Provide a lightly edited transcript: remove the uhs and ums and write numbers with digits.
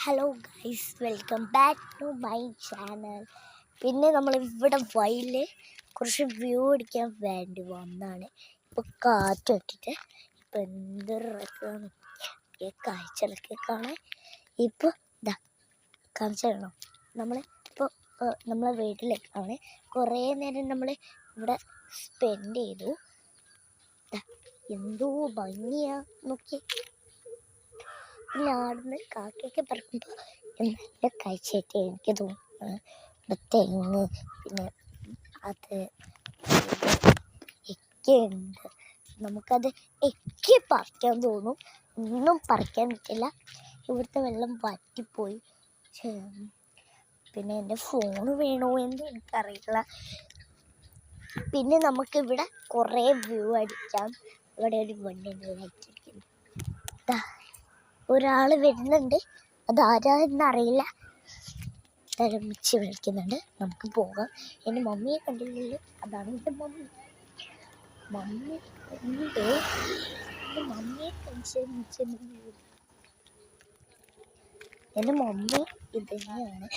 Hello guys, welcome back to my channel. പിന്നെ നമ്മൾ ഇവിടെ വയലിൽ കുറച്ച് വ്യൂ അടിക്കാൻ വേണ്ടി വന്നാണ്. ഇപ്പോൾ കാറ്റ് ഇട്ടിട്ട് ഇപ്പം എന്തൊരു രസമാണ് ഈ കാഴ്ചകളൊക്കെ കാണാൻ. ഇപ്പോൾ ഇതാ കാണിച്ചു തരണം. ഇപ്പോൾ നമ്മളെ വീട്ടിലേക്കാണ് കുറേ നേരം നമ്മൾ ഇവിടെ സ്പെൻഡ് ചെയ്തു. എന്തോ ഭംഗിയാ നോക്കി. പിന്നെ ആടുന്ന് കാക്കയൊക്കെ പറക്കുമ്പോൾ നല്ല കാഴ്ചയായിട്ട് എനിക്ക് തോന്നുന്നു. ഇവിടെ തെങ്ങ്, പിന്നെ അത് ഉണ്ട്. നമുക്കത് ഒക്കെ പറിക്കാൻ തോന്നും. ഒന്നും പറിക്കാൻ പറ്റില്ല. ഇവിടുത്തെ വെള്ളം വറ്റിപ്പോയി. പിന്നെ എൻ്റെ ഫോണ് വീണോ എന്ന് എനിക്കറിയില്ല. പിന്നെ നമുക്കിവിടെ കുറേ വ്യൂ അടിക്കാം. ഇവിടെ ഒരു വണ്ടി അടിച്ചിരിക്കുന്നു. ഒരാൾ വരുന്നുണ്ട്, അതാരാ എന്നറിയില്ല. തരമിച്ച് വിളിക്കുന്നുണ്ട്. നമുക്ക് പോകാം. എൻ്റെ മമ്മിയെ കണ്ടില്ലല്ലോ, അതാണ് എൻ്റെ മമ്മി. മമ്മി ഉണ്ട്. എൻ്റെ മമ്മിയെ എൻ്റെ മമ്മി ഇത് തന്നെയാണ്.